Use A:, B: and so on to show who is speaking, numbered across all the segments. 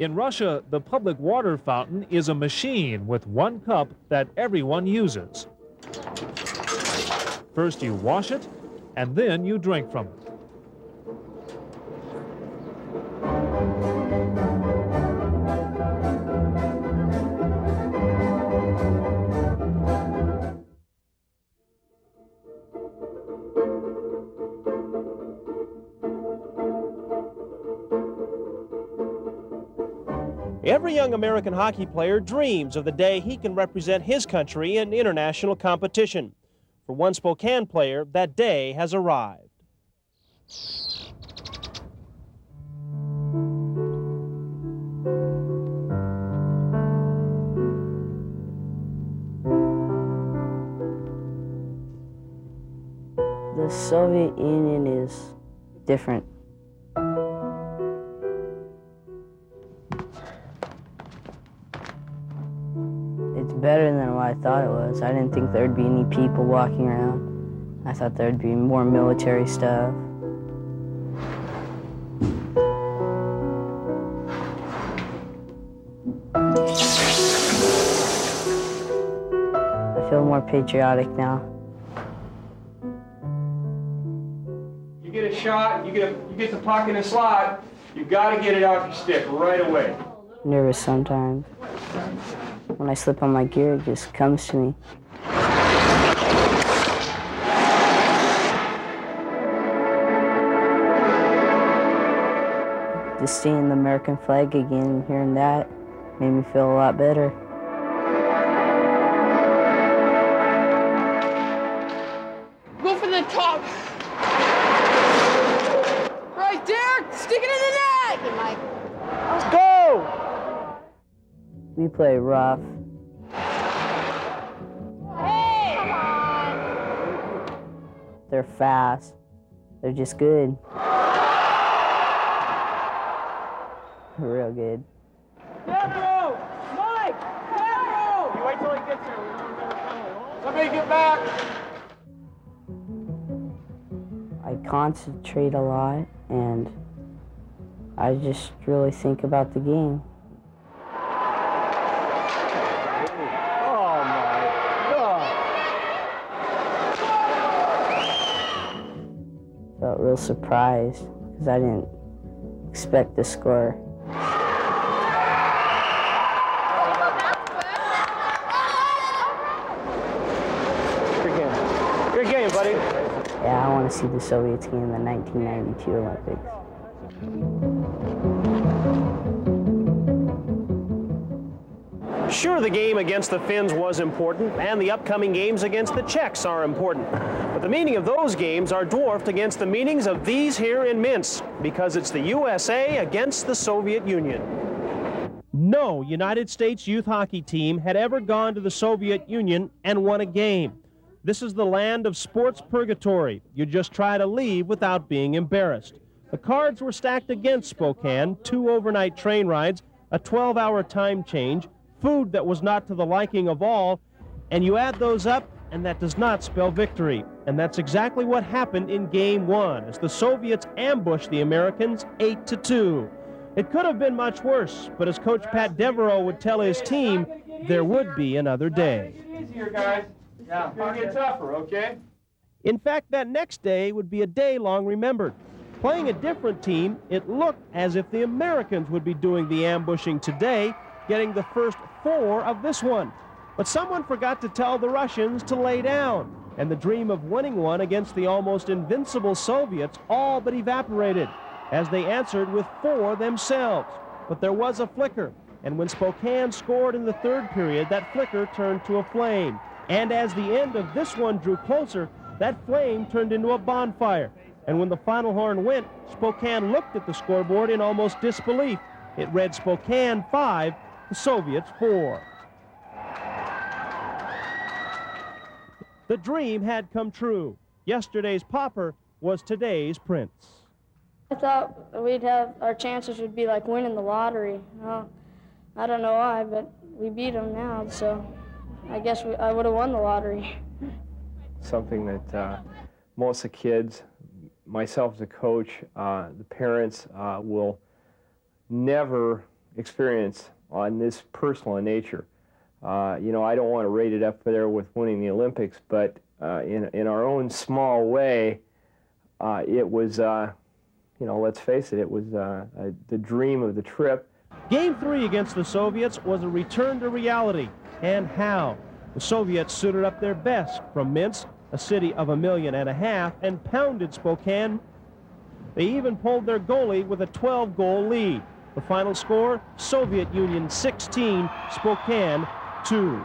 A: In Russia, the public water fountain is a machine with one cup that everyone uses. First you wash it, and then you drink from it.
B: Every young American hockey player dreams of the day he can represent his country in international competition. For one Spokane player, that day has arrived.
C: The Soviet Union is different. It's better than what I thought it was. I didn't think there'd be any people walking around. I thought there'd be more military stuff. I feel more patriotic now.
D: You get a shot, you get the puck in a slot, you got to get it off your stick right away.
C: Nervous sometimes. When I slip on my gear, it just comes to me. Just seeing the American flag again and hearing that made me feel a lot better.
E: Go for the top. Right there, stick it in the net. Mike.
B: Let's go!
C: We play rough.
E: Hey! Come on.
C: They're fast. They're just good. They're real good.
D: Pedro! Mike! Pedro! You wait till he gets here. Somebody get back!
C: I concentrate a lot, and I just really think about the game.
D: Oh my God!
C: Felt real surprised because I didn't expect to score.
B: Your game, buddy.
C: Yeah, I want to see the Soviets game in the 1992 Olympics.
B: Sure, the game against the Finns was important, and the upcoming games against the Czechs are important. But the meaning of those games are dwarfed against the meanings of these here in Minsk, because it's the USA against the Soviet Union. No United States youth hockey team had ever gone to the Soviet Union and won a game. This is the land of sports purgatory. You just try to leave without being embarrassed. The cards were stacked against Spokane, 2 overnight train rides, a 12-hour time change, food that was not to the liking of all, and you add those up, and that does not spell victory. And that's exactly what happened in Game 1, as the Soviets ambushed the Americans 8-2. It could have been much worse, but as Coach Pat Devereaux would tell his team, there would be another day.
D: Easier, guys. Yeah, it's gonna get tougher, okay?
B: In fact, that next day would be a day long remembered. Playing a different team, it looked as if the Americans would be doing the ambushing today, getting the first 4 of this one. But someone forgot to tell the Russians to lay down, and the dream of winning one against the almost invincible Soviets all but evaporated, as they answered with 4 themselves. But there was a flicker, and when Spokane scored in the 3rd period, that flicker turned to a flame. And as the end of this one drew closer, that flame turned into a bonfire. And when the final horn went, Spokane looked at the scoreboard in almost disbelief. It read Spokane 5, the Soviets 4. The dream had come true. Yesterday's pauper was today's prince.
F: I thought we'd have, our chances would be like winning the lottery. Well, I don't know why, but we beat them now, so I guess I would have won the lottery.
G: Something that most of the kids, myself as a coach, the parents will never experience on this personal in nature. You know, I don't want to rate it up there with winning the Olympics, but in our own small way, it was, you know, let's face it, it was the dream of the trip.
B: Game 3 against the Soviets was a return to reality. And how? The Soviets suited up their best from Minsk, a city of 1.5 million, and pounded Spokane. They even pulled their goalie with a 12-goal lead. The final score, Soviet Union 16, Spokane 2.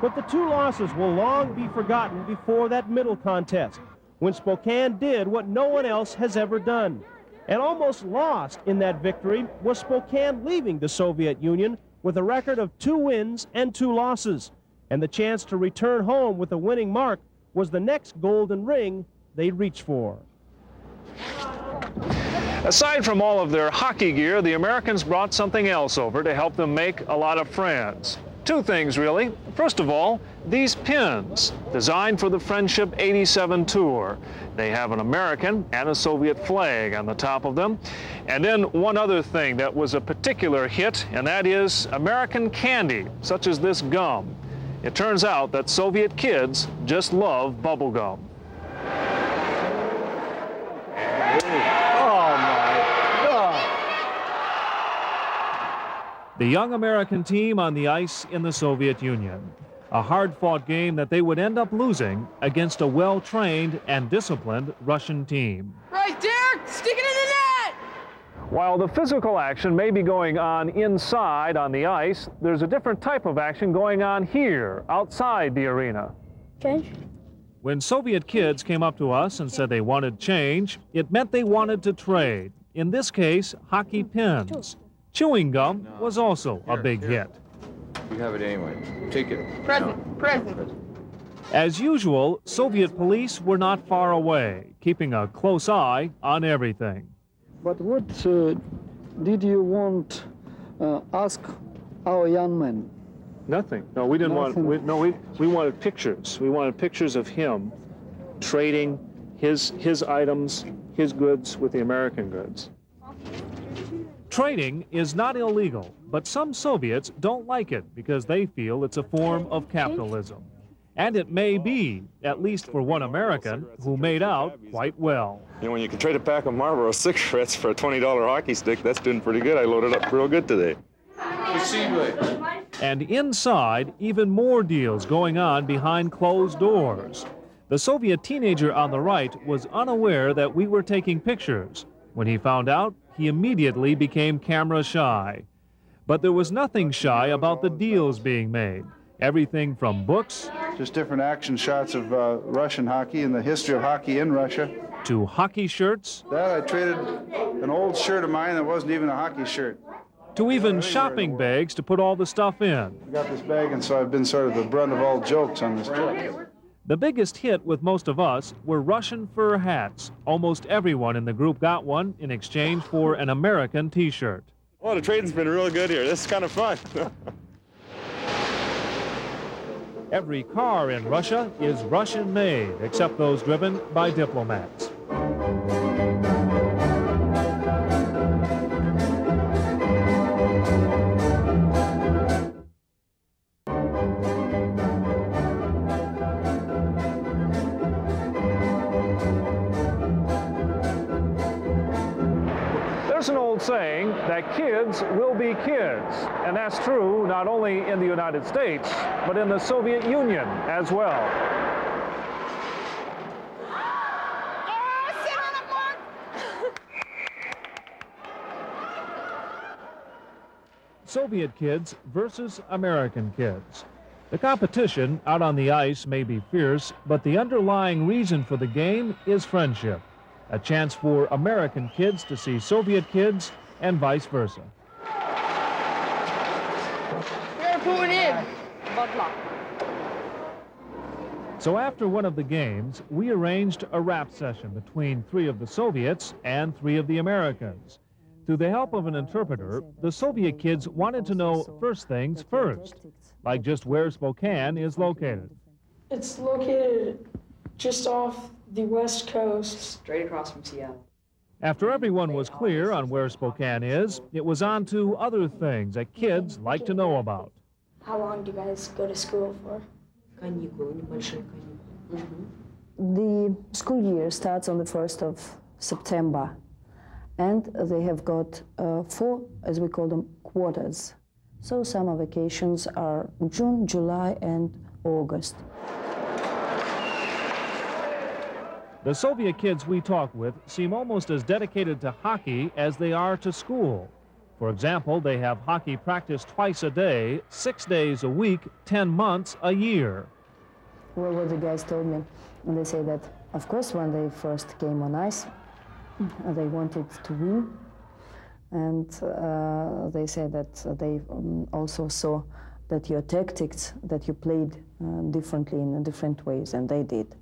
B: But the two losses will long be forgotten before that middle contest, when Spokane did what no one else has ever done. And almost lost in that victory was Spokane leaving the Soviet Union with a record of 2 wins and 2 losses. And the chance to return home with a winning mark was the next golden ring they'd reach for.
A: Aside from all of their hockey gear, the Americans brought something else over to help them make a lot of friends. 2 things, really. First of all, these pins, designed for the Friendship 87 tour. They have an American and a Soviet flag on the top of them. And then one other thing that was a particular hit, and that is American candy, such as this gum. It turns out that Soviet kids just love bubble gum. The young American team on the ice in the Soviet Union. A hard-fought game that they would end up losing against a well-trained and disciplined Russian team.
E: Right, Derek! Stick it in the net!
A: While the physical action may be going on inside on the ice, there's a different type of action going on here, outside the arena.
F: Okay.
A: When Soviet kids came up to us and said they wanted change, it meant they wanted to trade. In this case, hockey pins. Chewing gum was also a big hit.
H: You have it anyway. Take it.
E: Present.
A: As usual, Soviet police were not far away, keeping a close eye on everything.
I: But what did you want ask our young men?
A: Nothing. No, we didn't
I: Nothing.
A: we wanted pictures. We wanted pictures of him trading his items, his goods with the American goods. Trading is not illegal, but some Soviets don't like it because they feel it's a form of capitalism. And it may be, at least for one American, who made out quite well.
J: You know, when you can trade a pack of Marlboro cigarettes for a $20 hockey stick, that's doing pretty good. I loaded up real good today.
A: And inside, even more deals going on behind closed doors. The Soviet teenager on the right was unaware that we were taking pictures. When he found out, he immediately became camera shy. But there was nothing shy about the deals being made. Everything from books,
K: just different action shots of Russian hockey and the history of hockey in Russia,
A: to hockey shirts.
K: That I traded an old shirt of mine that wasn't even a hockey shirt.
A: To even shopping bags to put all the stuff in.
K: I got this bag, and so I've been sort of the brunt of all jokes on this trip.
A: The biggest hit with most of us were Russian fur hats. Almost everyone in the group got one in exchange for an American T-shirt.
J: Well, the trading's been really good here. This is kind of fun.
A: Every car in Russia is Russian-made, except those driven by diplomats. There's an old saying that kids will be kids, and that's true not only in the United States, but in the Soviet Union as well. Soviet kids versus American kids. The competition out on the ice may be fierce, but the underlying reason for the game is friendship. A chance for American kids to see Soviet kids and vice versa.
E: We're pulling in.
A: So after one of the games, we arranged a rap session between 3 of the Soviets and 3 of the Americans. Through the help of an interpreter, the Soviet kids wanted to know first things first, like just where Spokane is located.
L: It's located just off the west coast.
C: Straight across from Seattle.
A: After everyone was clear on where Spokane is, it was on to other things that kids like to know about.
F: How long do you guys go to school for?
L: The school year starts on the 1st of September, and they have got 4, as we call them, quarters. So summer vacations are June, July, and August.
A: The Soviet kids we talk with seem almost as dedicated to hockey as they are to school. For example, they have hockey practice twice a day, 6 days a week, 10 months a year.
L: Well, what the guys told me, and they say that, of course, when they first came on ice, they wanted to win. And they say that they also saw that your tactics, that you played differently in different ways, and they did.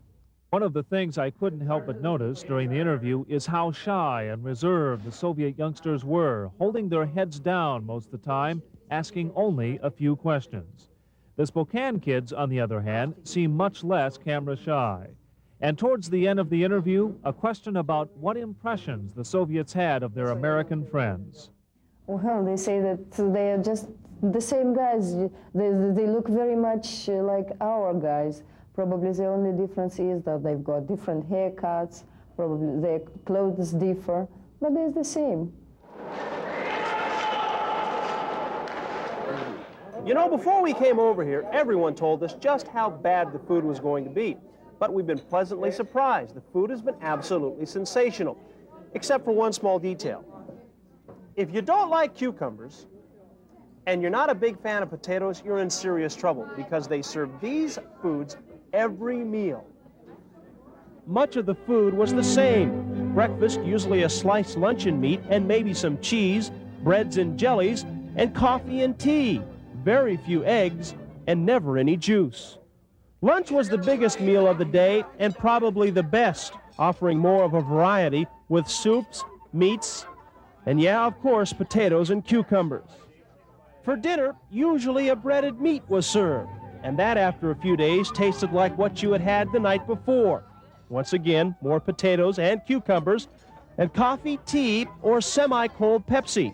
A: One of the things I couldn't help but notice during the interview is how shy and reserved the Soviet youngsters were, holding their heads down most of the time, asking only a few questions. The Spokane kids, on the other hand, seem much less camera shy. And towards the end of the interview, a question about what impressions the Soviets had of their American friends.
L: Well, they say that they are just the same guys. They look very much like our guys. Probably the only difference is that they've got different haircuts, probably their clothes differ, but they're the same.
B: You know, before we came over here, everyone told us just how bad the food was going to be. But we've been pleasantly surprised. The food has been absolutely sensational, except for one small detail. If you don't like cucumbers, and you're not a big fan of potatoes, you're in serious trouble, because they serve these foods every meal. Much of the food was the same. Breakfast, usually a sliced luncheon meat and maybe some cheese, breads and jellies, and coffee and tea. Very few eggs, and never any juice. Lunch was the biggest meal of the day and probably the best, offering more of a variety with soups, meats, and yeah, of course, potatoes and cucumbers. For dinner, usually a breaded meat was served, and that after a few days tasted like what you had had the night before. Once again, more potatoes and cucumbers, and coffee, tea, or semi-cold Pepsi.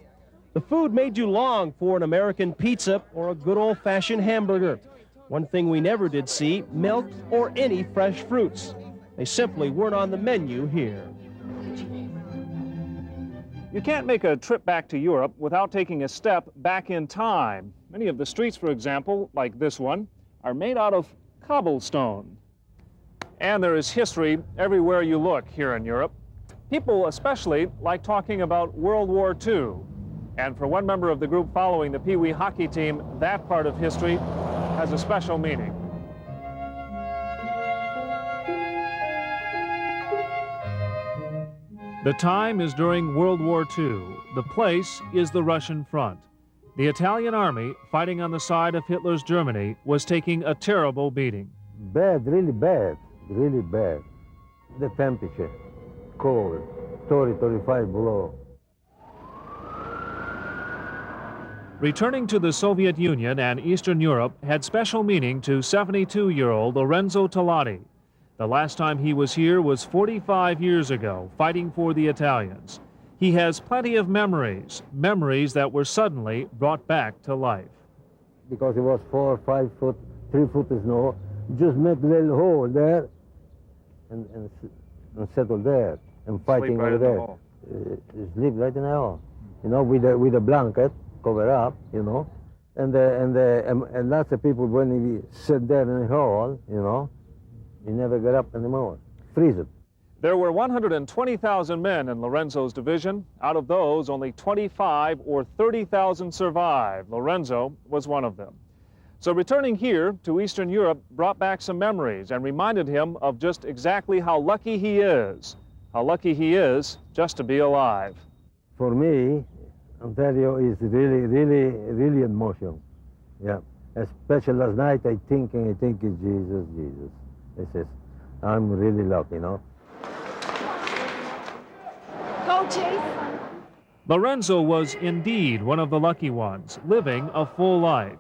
B: The food made you long for an American pizza or a good old-fashioned hamburger. One thing we never did see, milk or any fresh fruits. They simply weren't on the menu here.
A: You can't make a trip back to Europe without taking a step back in time. Many of the streets, for example, like this one, are made out of cobblestone. And there is history everywhere you look here in Europe. People especially like talking about World War II. And for one member of the group following the Pee Wee hockey team, that part of history has a special meaning. The time is during World War II. The place is the Russian front. The Italian army, fighting on the side of Hitler's Germany, was taking a terrible beating.
M: Bad, really bad, really bad. The temperature, cold, 30, 35 below.
A: Returning to the Soviet Union and Eastern Europe had special meaning to 72-year-old Lorenzo Talati. The last time he was here was 45 years ago, fighting for the Italians. He has plenty of memories, memories that were suddenly brought back to life.
M: Because it was 4 or 5 foot, 3 foot of snow, just make a little hole there and settle there and fighting over there. Sleep right in the hole, you know, with a blanket. Cover up, you know, and lots of people when we sit there in the hall, you know, you never get up anymore. Freeze it.
A: There were 120,000 men in Lorenzo's division. Out of those, only 25 or 30,000 survived. Lorenzo was one of them. So returning here to Eastern Europe brought back some memories and reminded him of just exactly how lucky he is just to be alive.
M: For me, Ontario is really emotional. Yeah. Especially last night, I think it's Jesus. I says, I'm really lucky, you know.
E: Go, Chase.
A: Lorenzo was indeed one of the lucky ones, living a full life.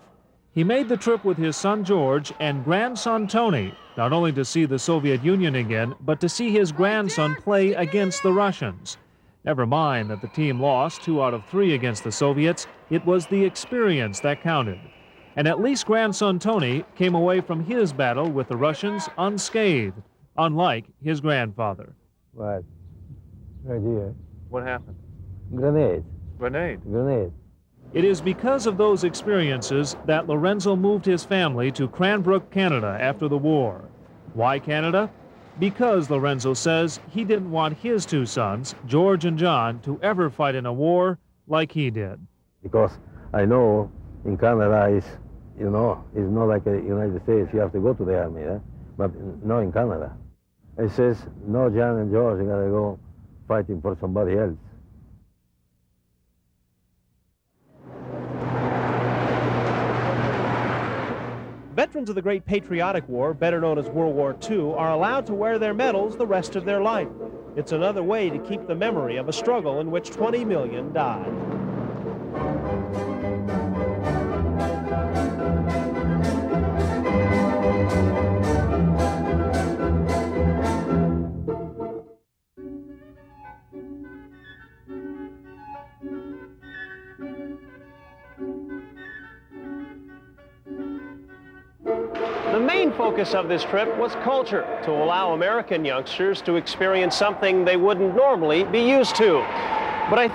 A: He made the trip with his son George and grandson Tony, not only to see the Soviet Union again, but to see his grandson play against the Russians. Never mind that the team lost 2 out of 3 against the Soviets, it was the experience that counted. And at least grandson Tony came away from his battle with the Russians unscathed, unlike his grandfather.
M: Right. Right here.
A: What happened?
M: Grenade.
A: Grenade.
M: Grenade.
A: It is because of those experiences that Lorenzo moved his family to Cranbrook, Canada after the war. Why Canada? Because Lorenzo says he didn't want his 2 sons, George and John, to ever fight in a war like he did.
M: Because I know in Canada is, you know, it's not like the United States. You have to go to the army, but not in Canada. It says, no, John and George, you gotta go fighting for somebody else.
B: Veterans of the Great Patriotic War, better known as World War II, are allowed to wear their medals the rest of their life. It's another way to keep the memory of a struggle in which 20 million died. The main focus of this trip was culture, to allow American youngsters to experience something they wouldn't normally be used to. But I think